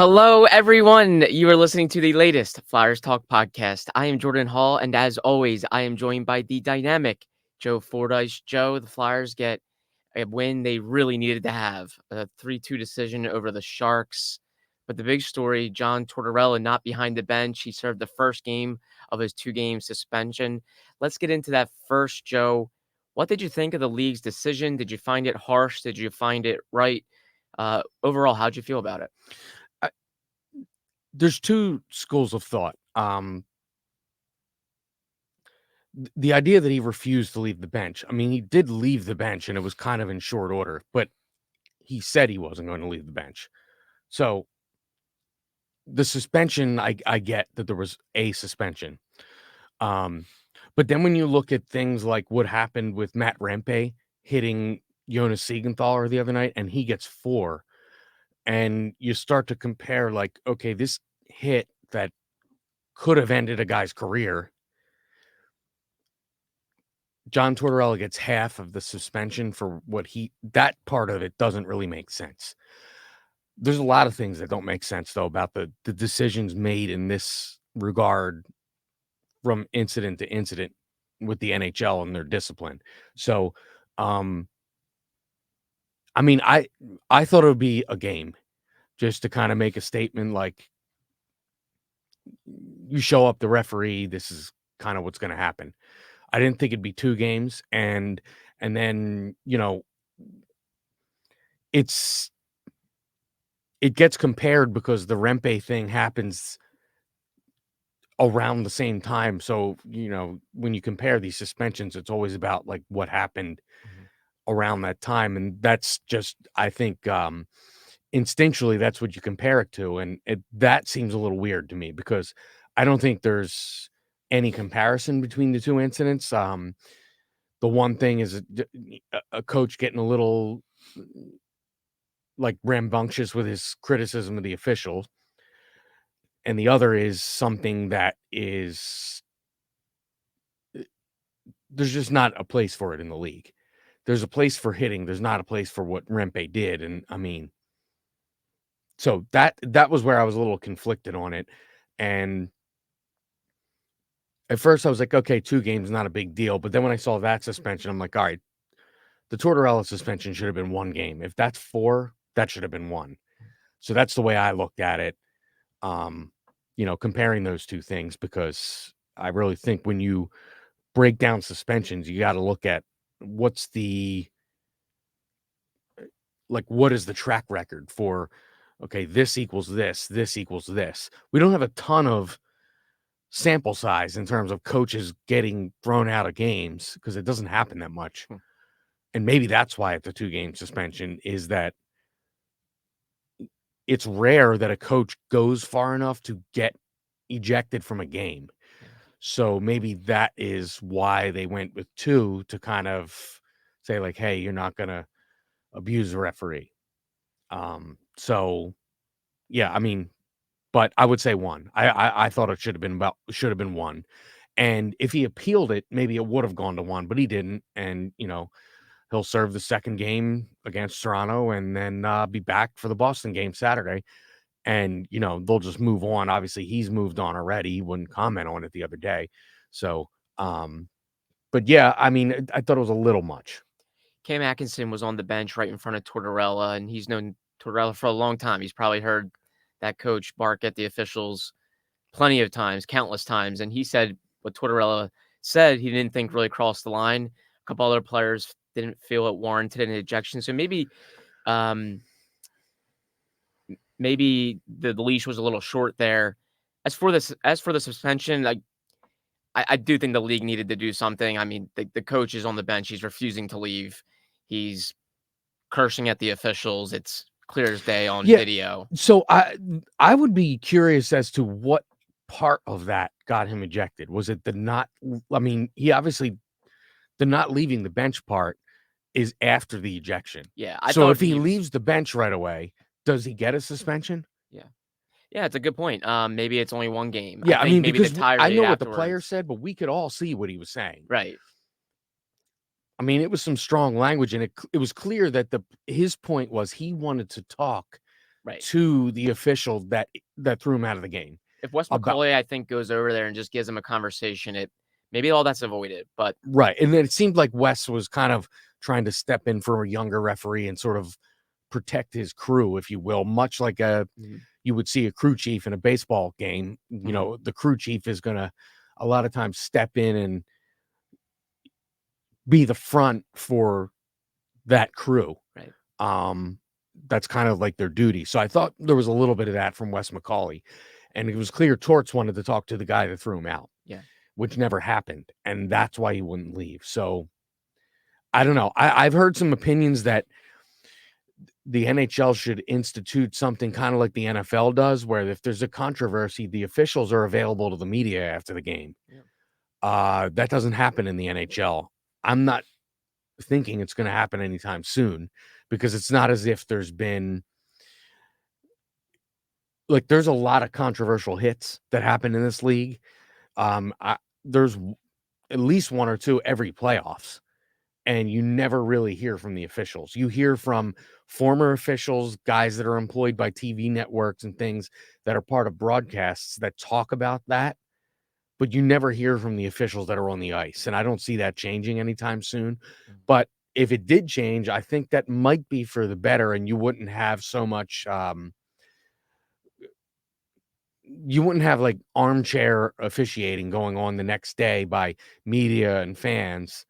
Hello, everyone. You are listening to the latest Flyers Talk podcast. I am Jordan Hall, and as always, I am joined by the dynamic Joe Fordyce. Joe, the Flyers get a win they really needed to have, a 3-2 decision over the Sharks. But the big story, John Tortorella not behind the bench. He served the first game of his 2-game suspension. Let's get into that first, Joe. What did you think of the league's decision? Did you find it harsh? Did you find it right? Overall, how'd you feel about it? There's two schools of thought. The idea that he refused to leave the bench. I mean, he did leave the bench, and it was kind of in short order, but he said he wasn't going to leave the bench. So the suspension, I get that there was a suspension. But then when you look at things like what happened with Matt Rempe hitting Jonas Siegenthaler the other night, and he gets 4, and you start to compare, like, okay, this hit that could have ended a guy's career. John Tortorella gets half of the suspension for that part of it doesn't really make sense. There's a lot of things that don't make sense, though, about the decisions made in this regard from incident to incident with the NHL and their discipline. So, I mean, I thought it would be a game just to kind of make a statement like, you show up the referee, this is kind of what's going to happen. I didn't think it'd be 2 games, and then, it gets compared because the Rempe thing happens around the same time. So, when you compare these suspensions, it's always about like what happened around that time. And that's just, I think, instinctually, that's what you compare it to. And that seems a little weird to me because I don't think there's any comparison between the 2 incidents. The one thing is a coach getting a little like rambunctious with his criticism of the officials, and the other is something that is there's just not a place for it in the league. There's a place for hitting. There's not a place for what Rempe did. And I mean, so that was where I was a little conflicted on it. And at first I was like, okay, 2 games, not a big deal. But then when I saw that suspension, I'm like, all right, the Tortorella suspension should have been 1 game. If that's 4, that should have been 1. So that's the way I looked at it. Comparing those 2 things, because I really think when you break down suspensions, you got to look at what is the track record for, okay, this equals this, this equals this. We don't have a ton of sample size in terms of coaches getting thrown out of games because it doesn't happen that much. And maybe that's why it's a 2-game suspension, is that it's rare that a coach goes far enough to get ejected from a game. So maybe that is why they went with 2 to kind of say like, hey, you're not going to abuse the referee. So yeah, I mean, but I would say 1. I thought it should have been 1. And if he appealed it, maybe it would have gone to 1, but he didn't. And, he'll serve the second game against Toronto and then be back for the Boston game Saturday. And, they'll just move on. Obviously, he's moved on already. He wouldn't comment on it the other day. So, but yeah, I mean, I thought it was a little much. Cam Atkinson was on the bench right in front of Tortorella, and he's known Tortorella for a long time. He's probably heard that coach bark at the officials plenty of times, countless times. And he said what Tortorella said he didn't think really crossed the line. A couple other players didn't feel it warranted an ejection. So maybe the leash was a little short there. As for the suspension, I do think the league needed to do something. I mean, the coach is on the bench. He's refusing to leave. He's cursing at the officials. It's clear as day on video. So I would be curious as to what part of that got him ejected. Was it he obviously, the not leaving the bench part is after the ejection. Yeah. So if he leaves the bench right away, does he get a suspension? Yeah. Yeah, it's a good point. Maybe it's only 1 game. Yeah, I mean, maybe because the tirade I know what afterwards. the player said, but we could all see what he was saying. Right. I mean, it was some strong language, and it was clear that his point was he wanted to talk Right. to the official that threw him out of the game. If Wes About McCauley, I think, goes over there and just gives him a conversation, maybe all that's avoided. But right, and then it seemed like Wes was kind of trying to step in for a younger referee and sort of protect his crew, if you will, much like you would see a crew chief in a baseball game. The crew chief is going to a lot of times step in and be the front for that crew. Right. That's kind of like their duty. So I thought there was a little bit of that from Wes McCauley, and it was clear Torts wanted to talk to the guy that threw him out. Yeah. Which never happened, and that's why he wouldn't leave. So I don't know. I've heard some opinions that the NHL should institute something kind of like the NFL does, where if there's a controversy, the officials are available to the media after the game. Yeah. That doesn't happen in the NHL. I'm not thinking it's going to happen anytime soon, because it's not as if there's been there's a lot of controversial hits that happen in this league. There's at least one or two every playoffs. And you never really hear from the officials. You hear from former officials, guys that are employed by TV networks and things that are part of broadcasts that talk about that, but you never hear from the officials that are on the ice. And I don't see that changing anytime soon. But if it did change, I think that might be for the better, and you wouldn't have so much you wouldn't have like armchair officiating going on the next day by media and fans.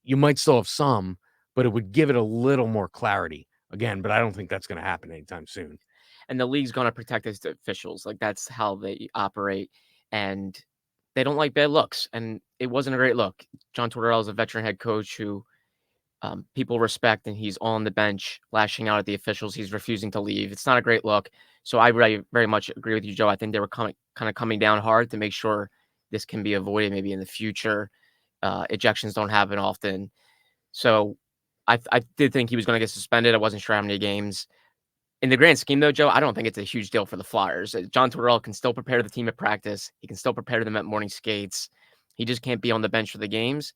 You might still have some, but it would give it a little more clarity again. But I don't think that's going to happen anytime soon. And the league's going to protect its officials. Like, that's how they operate. And they don't like bad looks. And it wasn't a great look. John Tortorella is a veteran head coach who people respect, and he's on the bench lashing out at the officials. He's refusing to leave. It's not a great look. So I very, very much agree with you, Joe. I think they were kind of coming down hard to make sure this can be avoided maybe in the future. Ejections don't happen often. So I did think he was going to get suspended. I wasn't sure how many games. In the grand scheme, though, Joe, I don't think it's a huge deal for the Flyers. John Tortorella can still prepare the team at practice. He can still prepare them at morning skates. He just can't be on the bench for the games.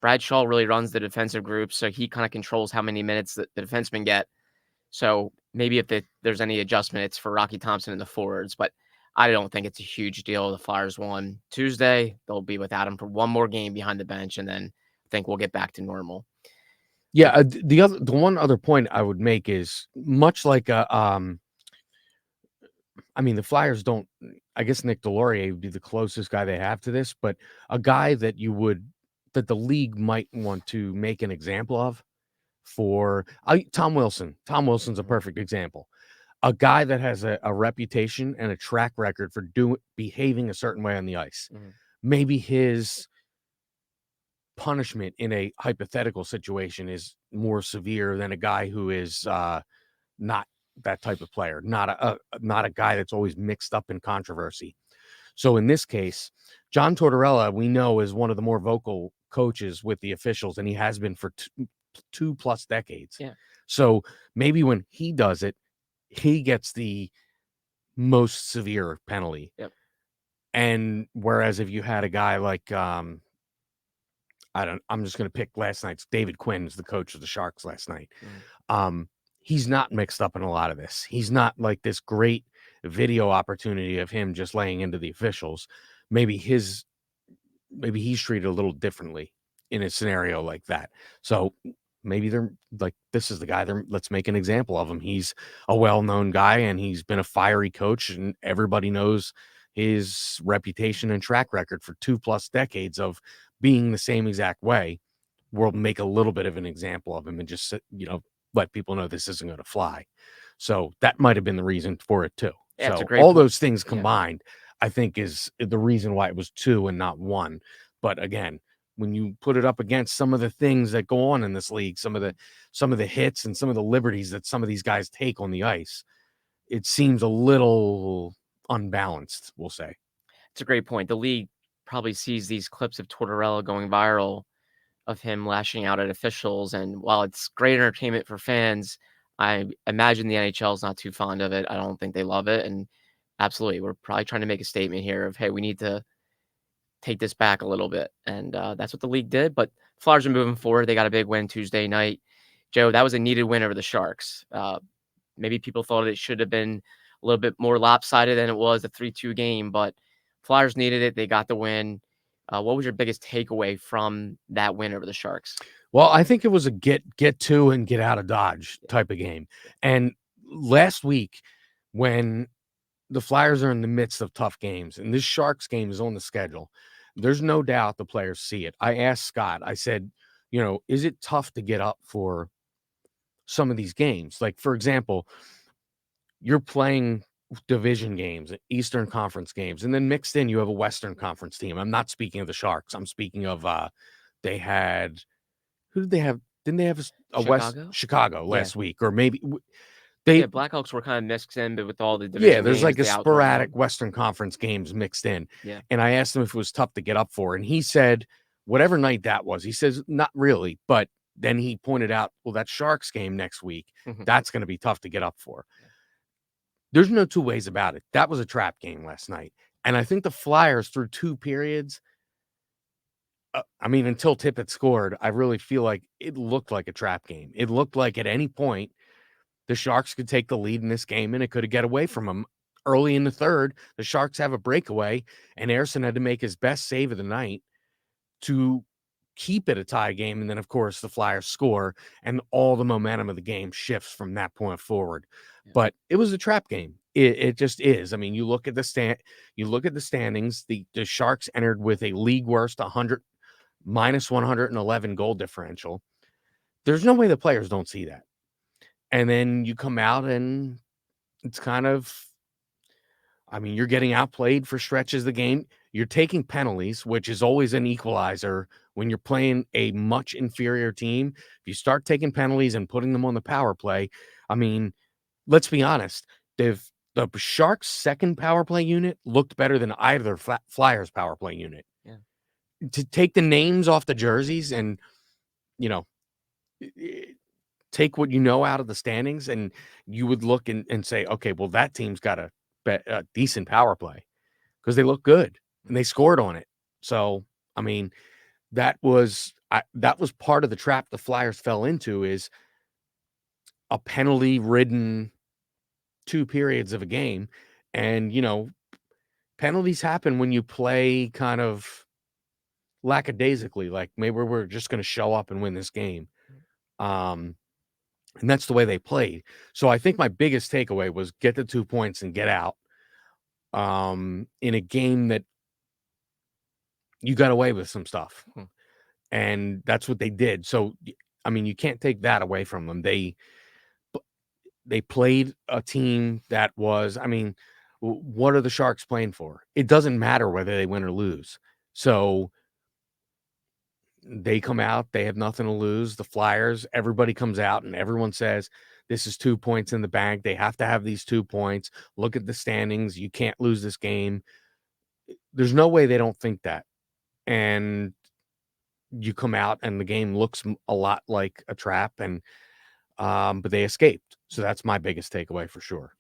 Bradshaw really runs the defensive group, so he kind of controls how many minutes the defensemen get. So maybe if there's any adjustment, it's for Rocky Thompson and the forwards. But I don't think it's a huge deal. The Flyers won Tuesday. They'll be without him for one more game behind the bench, and then I think we'll get back to normal. Yeah, the one other point I would make is much like the Flyers don't. I guess Nick Delorier would be the closest guy they have to this, but a guy that the league might want to make an example of for Tom Wilson. Tom Wilson's a perfect example. A guy that has a reputation and a track record for behaving a certain way on the ice. Maybe his punishment in a hypothetical situation is more severe than a guy who is not that type of player, not a guy that's always mixed up in controversy. So in this case, John Tortorella, we know, is one of the more vocal coaches with the officials, and he has been for 2+ decades. Yeah. So maybe when he does it, he gets the most severe penalty. Yep. And whereas if you had a guy like I'm just going to pick last night's David Quinn, is the coach of the Sharks last night. He's not mixed up in a lot of this. He's not like this great video opportunity of him just laying into the officials. Maybe he's treated a little differently in a scenario like that. So maybe they're like, this is the guy, let's make an example of him. He's a well-known guy, and he's been a fiery coach, and everybody knows his reputation and track record for 2+ decades of being the same exact way. We'll make a little bit of an example of him and just, let people know this isn't going to fly. So that might have been the reason for it too. Yeah, so all those things combined, I think, is the reason why it was 2 and not 1. But again, when you put it up against some of the things that go on in this league, some of the hits and some of the liberties that some of these guys take on the ice, it seems a little unbalanced, we'll say. It's a great point. The league probably sees these clips of Tortorella going viral, of him lashing out at officials. And while it's great entertainment for fans, I imagine the NHL is not too fond of it. I don't think they love it. And absolutely, we're probably trying to make a statement here of, hey, we need to take this back a little bit. And that's what the league did. But Flyers are moving forward. They got a big win Tuesday night. Joe, that was a needed win over the Sharks. maybe people thought it should have been a little bit more lopsided than it was, a 3-2 game, but Flyers needed it. They got the win. What was your biggest takeaway from that win over the Sharks? Well, I think it was a get to and get out of Dodge Yeah. type of game. Yeah. And last week, when the Flyers are in the midst of tough games, and this Sharks game is on the schedule, there's no doubt the players see it. I asked Scott, I said, is it tough to get up for some of these games? Like, for example, you're playing division games, Eastern Conference games, and then mixed in, you have a Western Conference team. I'm not speaking of the Sharks. I'm speaking of they had who did they have? Didn't they have a West Chicago? Chicago Yeah. last week, or maybe Yeah, they? Blackhawks were kind of mixed in, but with all the Yeah, division there's games, like a they outgrind sporadic them. Western Conference games mixed in, Yeah. and I asked him if it was tough to get up for, and he said whatever night that was. He says not really, but then he pointed out, well, that Sharks game next week, Mhm. that's going to be tough to get up for. Yeah. There's no two ways about it. That was a trap game last night. And I think the Flyers, through 2 periods, until Tippett scored, I really feel like it looked like a trap game. It looked like at any point the Sharks could take the lead in this game, and it could have get away from them. Early in the third, the Sharks have a breakaway, and Ersson had to make his best save of the night to keep it a tie game. And then, of course, the Flyers score, and all the momentum of the game shifts from that point forward. Yeah. But it was a trap game. It just is. I mean, you look at the standings. The Sharks entered with a league worst minus 111 goal differential. There's no way the players don't see that. And then you come out and it's kind of, you're getting outplayed for stretches of the game. You're taking penalties, which is always an equalizer when you're playing a much inferior team. If you start taking penalties and putting them on the power play, let's be honest. The Sharks' second power play unit looked better than either Flyers' power play unit. Yeah. To take the names off the jerseys and, take what out of the standings, and you would look and say, okay, well, that team's got a decent power play because they look good and they scored on it. So, that was part of the trap the Flyers fell into, is a penalty-ridden 2 periods of a game. And, penalties happen when you play kind of lackadaisically, like maybe we're just going to show up and win this game. And that's the way they played. So I think my biggest takeaway was get the 2 points and get out in a game that you got away with some stuff. And that's what they did. So, you can't take that away from them. They played a team that was, what are the Sharks playing for? It doesn't matter whether they win or lose. So they come out, they have nothing to lose. The Flyers, everybody comes out and everyone says, this is 2 points in the bank. They have to have these 2 points. Look at the standings. You can't lose this game. There's no way they don't think that. And you come out and the game looks a lot like a trap, and but they escaped. So that's my biggest takeaway for sure.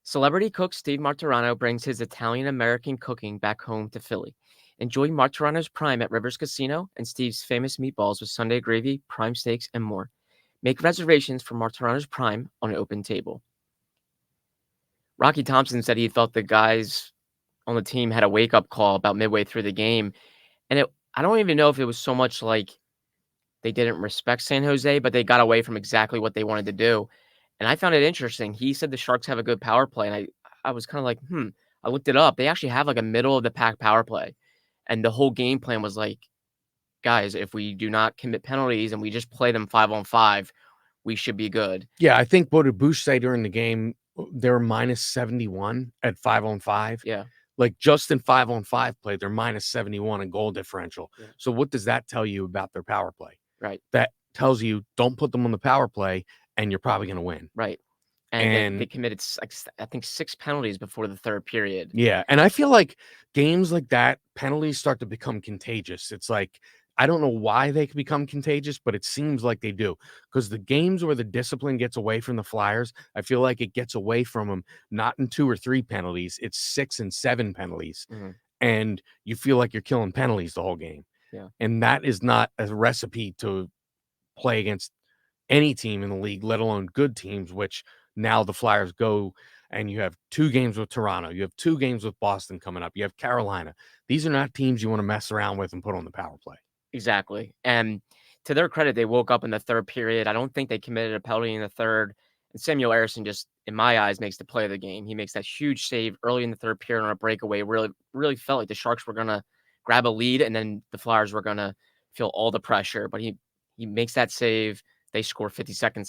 Celebrity cook Steve Martorano brings his Italian-American cooking back home to Philly. Enjoy Martorano's Prime at Rivers Casino and Steve's famous meatballs with Sunday gravy, prime steaks, and more. Make reservations for Martorano's Prime on an open table. Rocky Thompson said he thought the guys on the team had a wake-up call about midway through the game. And I don't even know if it was so much like they didn't respect San Jose, but they got away from exactly what they wanted to do. And I found it interesting. He said the Sharks have a good power play, and I was kind of like, I looked it up. They actually have like a middle of the pack power play. And the whole game plan was like, guys, if we do not commit penalties and we just play them 5-on-5, we should be good. Yeah, I think what did Bush say during the game? They're minus 71 at 5-on-5. Yeah. Like just in 5-on-5 play, they're minus 71 in goal differential. Yeah. So what does that tell you about their power play? Right. That tells you don't put them on the power play and you're probably going to win. Right. And they committed, I think, 6 penalties before the third period. Yeah, and I feel like games like that, penalties start to become contagious. It's like, I don't know why they can become contagious, but it seems like they do. Because the games where the discipline gets away from the Flyers, I feel like it gets away from them not in 2 or 3 penalties, it's 6 and 7 penalties. Mm-hmm. And you feel like you're killing penalties the whole game. Yeah. And that is not a recipe to play against any team in the league, let alone good teams, which now the Flyers go and you have 2 games with Toronto. You have 2 games with Boston coming up. You have Carolina. These are not teams you want to mess around with and put on the power play. Exactly, and to their credit, they woke up in the 3rd period. I don't think they committed a penalty in the 3rd, and Samuel Eriksson just, in my eyes, makes the play of the game. He makes that huge save early in the 3rd period on a breakaway. Really felt like the Sharks were gonna grab a lead, and then the Flyers were gonna feel all the pressure, but he makes that save. They score 57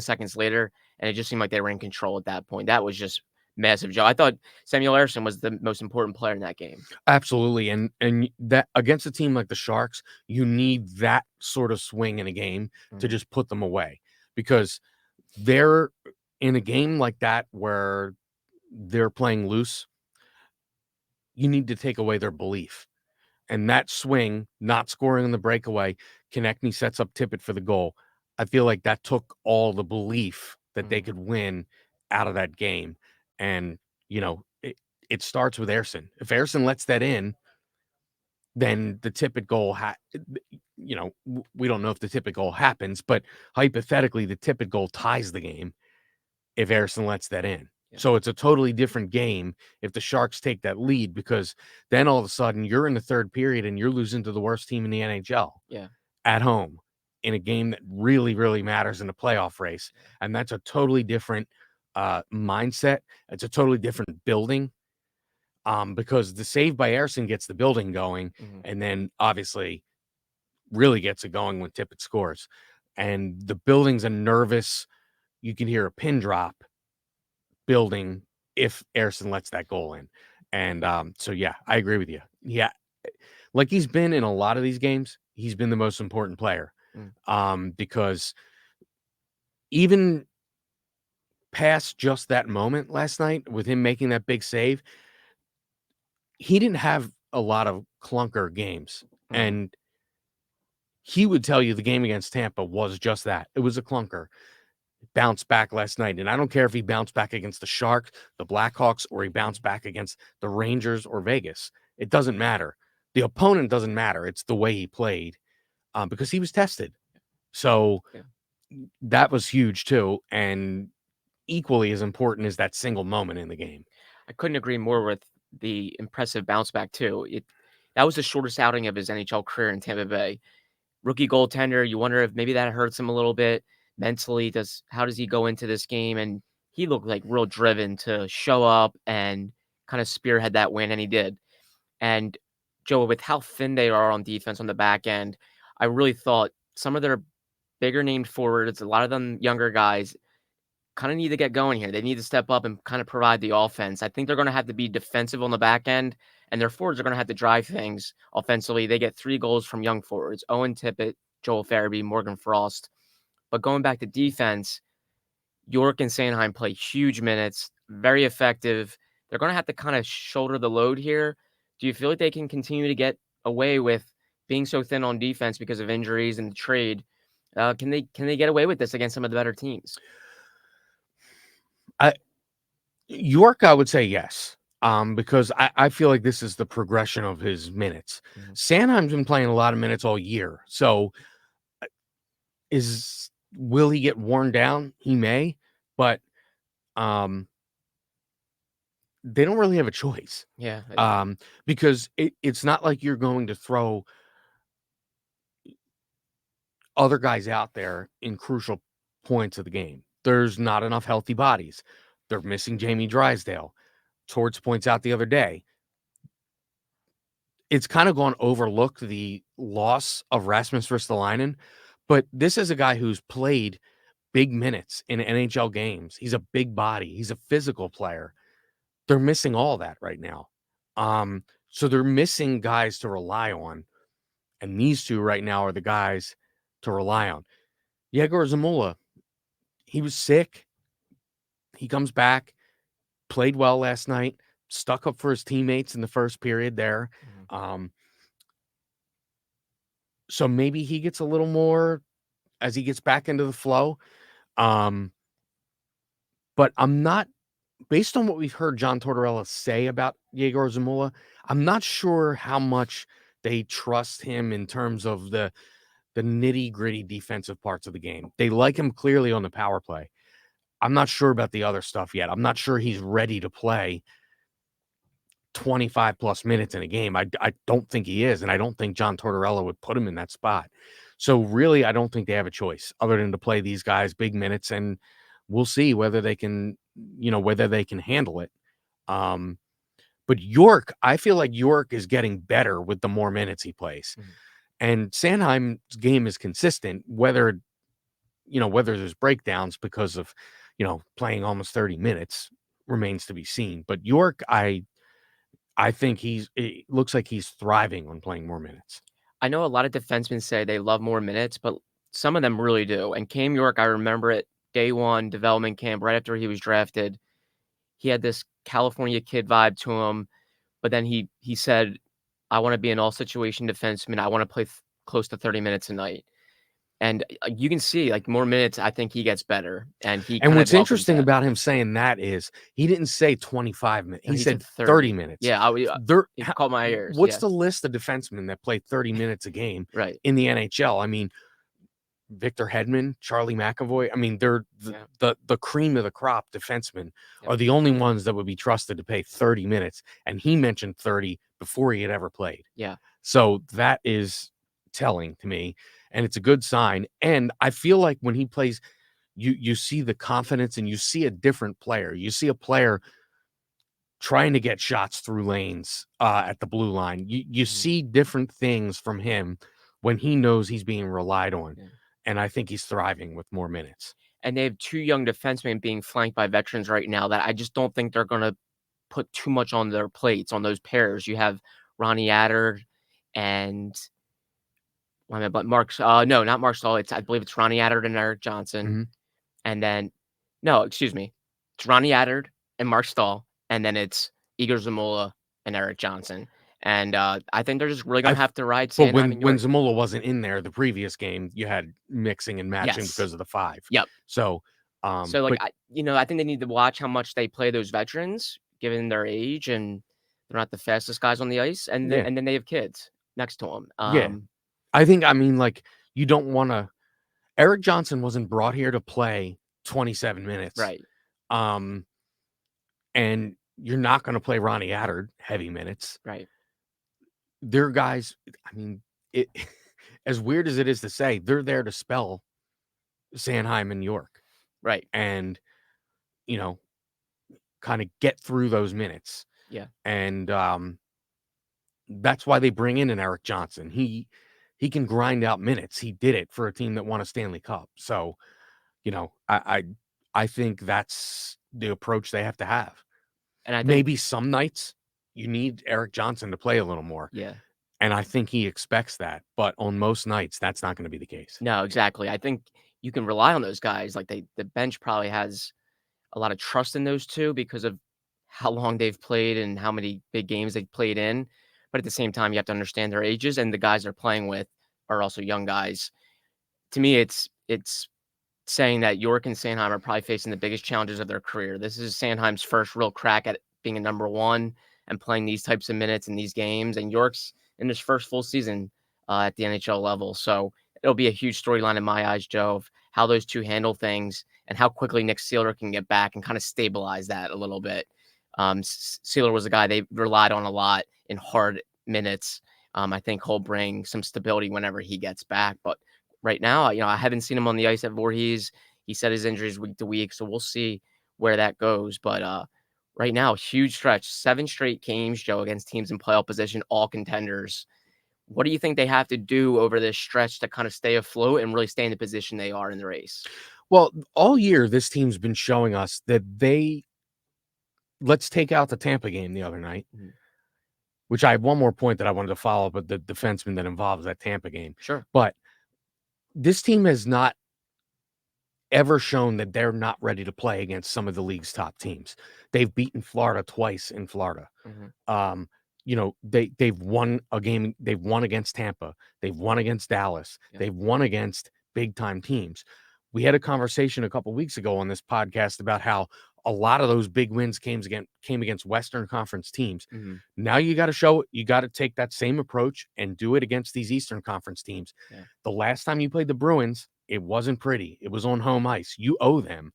seconds later, and it just seemed like they were in control at that point. That was just massive, Joe. I thought Samuel Eriksson was the most important player in that game. Absolutely, and that against a team like the Sharks, you need that sort of swing in a game to Mhm, just put them away because they're in a game like that where they're playing loose, you need to take away their belief. And that swing, not scoring on the breakaway, Konechny sets up Tippett for the goal. I feel like that took all the belief that they mhm, could win out of that game. And, it starts with Ersson. If Ersson lets that in, then the Tippett goal, we don't know if the Tippett goal happens, but hypothetically, the Tippett goal ties the game if Ersson lets that in. yeah, So it's a totally different game if the Sharks take that lead because then all of a sudden you're in the 3rd period and you're losing to the worst team in the NHL yeah, at home in a game that really, really matters in the playoff race. yeah, And that's a totally different mindset. It's a totally different building because the save by Ersson gets the building going mhm. and then obviously really gets it going when Tippett scores. And the building's a nervous, you can hear a pin drop building if Ersson lets that goal in. And so yeah, I agree with you. Yeah, like he's been in a lot of these games, he's been the most important player. Mm, Because even past just that moment last night with him making that big save, he didn't have a lot of clunker games. mhm, And he would tell you the game against Tampa was just that. It was a clunker. Bounced back last night. And I don't care if he bounced back against the Sharks, the Blackhawks, or he mhm, bounced back against the Rangers or Vegas. It doesn't matter. The opponent doesn't matter. It's the way he played because he was tested. So yeah. that was huge too. And equally as important as that single moment in the game. I couldn't agree more with the impressive bounce back too. That was the shortest outing of his NHL career in Tampa Bay. Rookie goaltender, you wonder if maybe that hurts him a little bit mentally. How does he go into this game? And he looked like real driven to show up and kind of spearhead that win, and he did. And Joe, with how thin they are on defense on the back end, I really thought some of their bigger named forwards, a lot of them younger guys, kinda need to get going here. They need to step up and kinda provide the offense. I think they're gonna have to be defensive on the back end, and their forwards are gonna have to drive things offensively. They get 3 goals from young forwards: Owen Tippett, Joel Farabee, Morgan Frost. But going back to defense, York and Sanheim play huge minutes, very effective. They're gonna have to kinda shoulder the load here. Do you feel like they can continue to get away with being so thin on defense because of injuries and the trade? Can they get away with this against some of the better teams? I York, I would say yes. Because I feel like this is the progression of his minutes. Mhm. Sanheim's been playing a lot of minutes all year. So is will he get worn down? He may, but um they don't really have a choice. Yeah, they don't. Because it's not like you're going to throw other guys out there in crucial points of the game. There's not enough healthy bodies. They're missing Jamie Drysdale. Torts points out the other day. It's kind of gone overlooked the loss of Rasmus Ristolainen, but this is a guy who's played big minutes in NHL games. He's a big body. He's a physical player. They're missing all that right now. So they're missing guys to rely on, and these two right now are the guys to rely on. Yegor Zamula, he was sick. He comes back, played well last night, stuck up for his teammates in the first period there. Mhm. Um, so maybe he gets a little more as he gets back into the flow. Um, but I'm not, based on what we've heard John Tortorella say about Yegor Zamula, I'm not sure how much they trust him in terms of the nitty-gritty defensive parts of the game. They like him clearly on the power play. I'm not sure about the other stuff yet. I'm not sure he's ready to play 25 plus minutes in a game. I don't think he is, and I don't think John Tortorella would put him in that spot. So really, I don't think they have a choice other than to play these guys big minutes, and we'll see whether they can, whether they can handle it. But York, I feel like York is getting better with the more minutes he plays. Mhm. And Sanheim's game is consistent, whether there's breakdowns because of, playing almost 30 minutes remains to be seen. But York, I think it looks like he's thriving on playing more minutes. I know a lot of defensemen say they love more minutes, but some of them really do. And Cam York, I remember it day one development camp right after he was drafted. He had this California kid vibe to him, but then he said, "I want to be an all situation defenseman. I want to play close to 30 minutes a night." And you can see like more minutes. I think he gets better, and he And kind of what's welcomes interesting that. about him saying that is he didn't say 25 minutes. No, He he said said 30 minutes. Yeah, There, it caught my ears. what's Yeah, the list of defensemen that play 30 minutes a game right. in the NHL? I mean, Victor Hedman, Charlie McAvoy. I mean, they're Yeah, the cream of the crop defensemen yep. are the only ones that would be trusted to play 30 minutes. And he mentioned 30 before he had ever played. Yeah, So that is telling to me, and it's a good sign. And I feel like when he plays, you see the confidence and you see a different player. You see a player trying to get shots through lanes at the blue line. You mhm, see different things from him when he knows he's being relied on. yeah. And I think he's thriving with more minutes. And they have 2 young defensemen being flanked by veterans right now that I just don't think they're gonna put too much on their plates on those pairs. You have Ronnie Attard and wait a minute, but no, not Mark Stahl. I believe it's Ronnie Attard and Eric Johnson, Mhm. and then no, excuse me. It's Ronnie Attard and Mark Stahl, and then it's Igor Zamula and Eric Johnson. And, I think they're just really I gonna have to ride But Sanheim and when York. Zamula wasn't in there the previous game, you had mixing and matching Yes. because of the 5. Yep. So, So, like, but I think they need to watch how much they play those veterans, given their age, and they're not the fastest guys on the ice, yeah, and then they have kids next to them. yeah. I mean, like, you don't wanna Eric Johnson wasn't brought here to play 27 minutes. Right, Um, and you're not gonna play Ronnie Attard heavy minutes. right, They're guys, I mean, it as weird as it is to say, they're there to spell Sanheim and York right. and, you know, kinda get through those minutes. Yeah. And, that's why they bring in an Eric Johnson. He can grind out minutes. He did it for a team that won a Stanley Cup. So, I think that's the approach they have to have. And I think Maybe some nights you need Eric Johnson to play a little more, yeah. and I think he expects that, but on most nights, that's not gonna be the case. No, exactly. I think you can rely on those guys. Like, the bench probably has a lot of trust in those 2 because of how long they've played and how many big games they've played in. But at the same time, you have to understand their ages, and the guys they're playing with are also young guys. To me, it's saying that York and Sanheim are probably facing the biggest challenges of their career. This is Sanheim's first real crack at being a number 1 and playing these types of minutes in these games, and York's in his first full season, at the NHL level. So, it'll be a huge storyline in my eyes, Joe, of how those 2 handle things and how quickly Nick Seeler can get back and kinda stabilize that a little bit. Seeler was a guy they relied on a lot in hard minutes. I think he'll bring some stability whenever he gets back, but right now, I haven't seen him on the ice at Voorhees. He said his injuries week to week, so we'll see where that goes. But right now, huge stretch, 7 straight games, Joe, against teams in playoff position, all contenders. What do you think they have to do over this stretch to kind of stay afloat and really stay in the position they are in the race? Well, all year, this team's been showing us that let's take out the Tampa game the other night, Mhm. which I have one more point that I wanted to follow up with the defenseman that involves that Tampa game. Sure. But this team has not ever shown that they're not ready to play against some of the league's top teams. They've beaten Florida twice in Florida. Mhm. Um, they've won a game, they've won against Tampa, they've won against Dallas, Yeah. they've won against big time teams. We had a conversation a couple weeks ago on this podcast about how a lot of those big wins came against Western Conference teams. Mhm. Now you got to show you got to take that same approach and do it against these Eastern Conference teams. Yeah. The last time you played the Bruins, it wasn't pretty. It was on home ice. You owe them.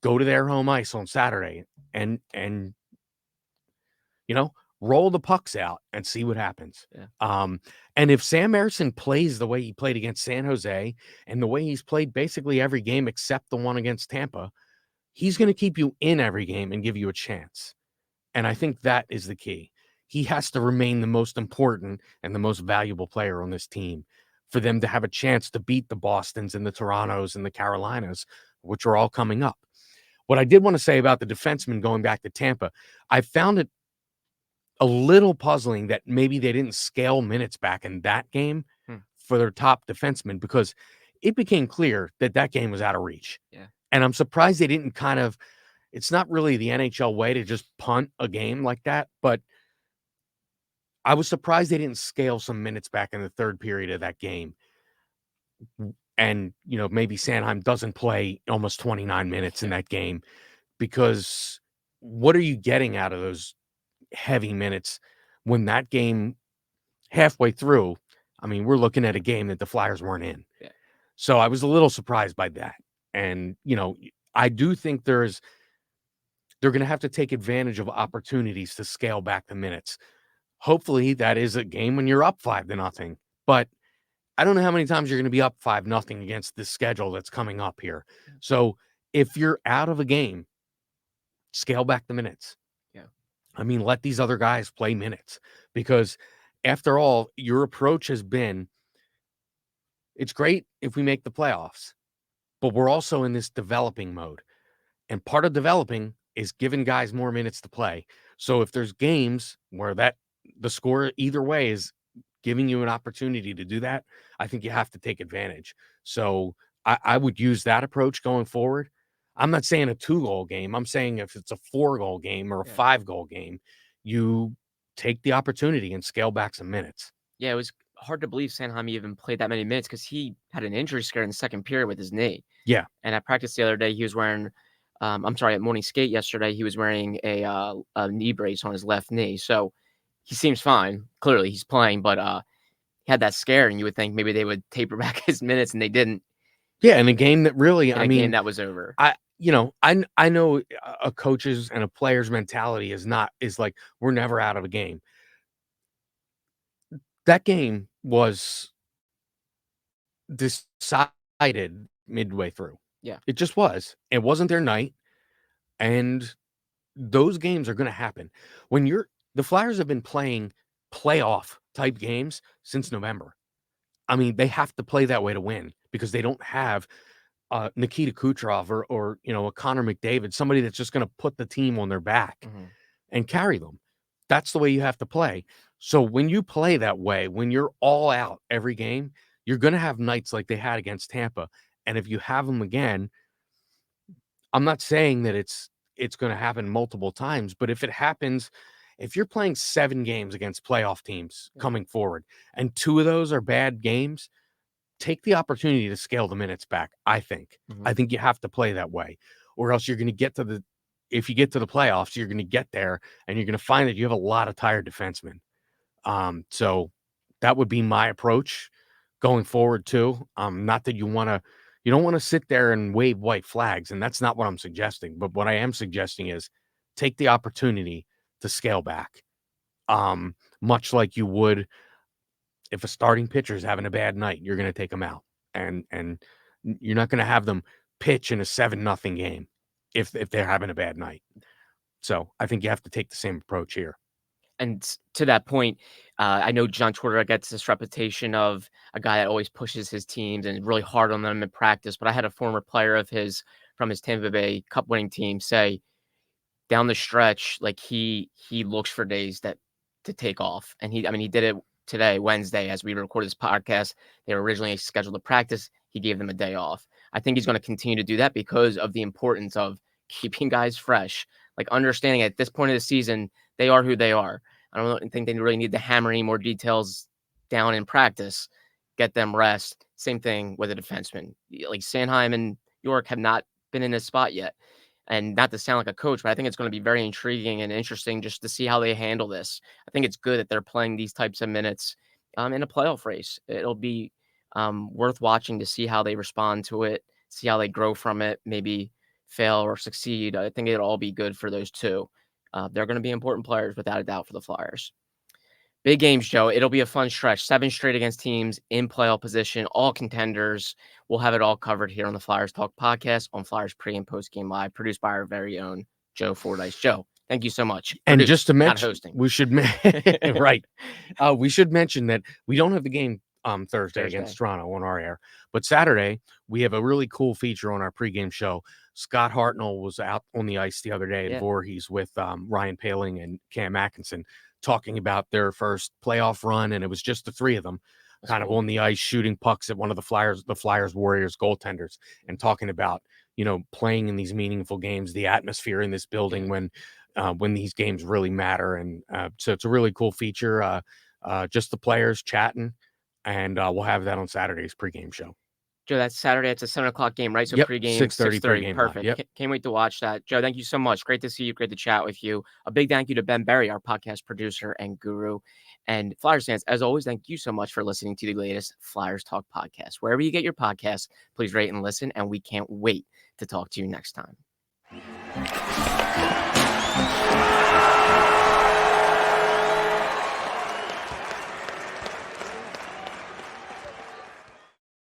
Go to their home ice on Saturday and you know, roll the pucks out and see what happens. Yeah. And if Sam Emerson plays the way he played against San Jose and the way he's played basically every game except the one against Tampa, he's going to keep you in every game and give you a chance. And I think that is the key. He has to remain the most important and the most valuable player on this team for them to have a chance to beat the Bostons and the Torontos and the Carolinas, which are all coming up. What I did want to say about the defenseman going back to Tampa, I found it a little puzzling that maybe they didn't scale minutes back in that game Hmm. for their top defenseman because it became clear that that game was out of reach. Yeah. And I'm surprised they didn't kind of, it's not really the NHL way to just punt a game like that, but I was surprised they didn't scale some minutes back in the third period of that game. And, maybe Sanheim doesn't play almost 29 minutes in that game because what are you getting out of those heavy minutes when that game halfway through? I mean, we're looking at a game that the Flyers weren't in. Yeah. So I was a little surprised by that. And, I do think they're going to have to take advantage of opportunities to scale back the minutes. Hopefully that is a game when you're up 5-0, but I don't know how many times you're going to be up 5-0 against this schedule that's coming up here. So if you're out of a game, scale back the minutes. Yeah. I mean, let these other guys play minutes because after all, your approach has been, it's great if we make the playoffs, but we're also in this developing mode. And part of developing is giving guys more minutes to play. So if there's games where the score either way is giving you an opportunity to do that, I think you have to take advantage. So I would use that approach going forward. I'm not saying a 2-goal game. I'm saying if it's a 4-goal game or a 5-goal game, you take the opportunity and scale back some minutes. Yeah, it was hard to believe Sanheim even played that many minutes because he had an injury scare in the second period with his knee. Yeah. And at practice the other day, he was wearing, at morning skate yesterday, he was wearing a knee brace on his left knee. So he seems fine. Clearly, he's playing, but he had that scare, and you would think maybe they would taper back his minutes, and they didn't. Yeah, in a game that really, In a game that was over. I know a coach's and a player's mentality is like we're never out of a game. That game was decided midway through. Yeah. It just was. It wasn't their night, and those games are going to happen. The Flyers have been playing playoff type games since November. I mean, they have to play that way to win because they don't have Nikita Kucherov or a Connor McDavid, somebody that's just going to put the team on their back and carry them. That's the way you have to play. So when you play that way, when you're all out every game, you're going to have nights like they had against Tampa. And if you have them again, I'm not saying that it's going to happen multiple times, but if it happens, if you're playing 7 games against playoff teams coming forward and 2 of those are bad games, take the opportunity to scale the minutes back. I think you have to play that way, or else you're going to if you get to the playoffs, you're going to get there and you're going to find that you have a lot of tired defensemen. So that would be my approach going forward too. Not that you don't want to sit there and wave white flags, and that's not what I'm suggesting. But what I am suggesting is take the opportunity to scale back. Much like you would if a starting pitcher is having a bad night, you're going to take them out, and you're not going to have them pitch in a 7-0 game if they're having a bad night. So I think you have to take the same approach here. And to that point, I know John Tortorella gets this reputation of a guy that always pushes his teams and is really hard on them in practice. But I had a former player of his from his Tampa Bay Cup winning team say down the stretch, like he looks for days to take off. And he did it today, Wednesday, as we record this podcast. They were originally scheduled to practice. He gave them a day off. I think he's going to continue to do that because of the importance of keeping guys fresh, like understanding at this point of the season, they are who they are. I don't think they really need to hammer any more details down in practice, get them rest. Same thing with a defenseman. Like Sanheim and York have not been in this spot yet. And not to sound like a coach, but I think it's going to be very intriguing and interesting just to see how they handle this. I think it's good that they're playing these types of minutes in a playoff race. It'll be worth watching to see how they respond to it, see how they grow from it, maybe fail or succeed. I think it'll all be good for those two. They're going to be important players without a doubt for the Flyers. Big games, Joe. It'll be a fun stretch. 7 straight against teams in playoff position, all contenders. We'll have it all covered here on the Flyers Talk podcast on Flyers pre and post game live, produced by our very own Joe Fordyce. Joe, thank you so much. And just to not mention, hosting. we should right. We should mention that we don't have the game Thursday against Toronto on our air, but Saturday we have a really cool feature on our pregame show. Scott Hartnell was out on the ice the other day in Voorhees with Ryan Paling and Cam Atkinson talking about their first playoff run, and it was just the three of them kind of on the ice shooting pucks at one of the Flyers Warriors goaltenders, and talking about, you know, playing in these meaningful games, the atmosphere in this building when these games really matter. And so it's a really cool feature. Just the players chatting, and we'll have that on Saturday's pregame show. Joe, that's Saturday. It's a 7:00 game, right? So pregame, 6:30 6:30. pregame. Perfect. Yep. Can't wait to watch that. Joe, thank you so much. Great to see you. Great to chat with you. A big thank you to Ben Berry, our podcast producer and guru. And Flyers fans, as always, thank you so much for listening to the latest Flyers Talk podcast. Wherever you get your podcasts, please rate and listen. And we can't wait to talk to you next time.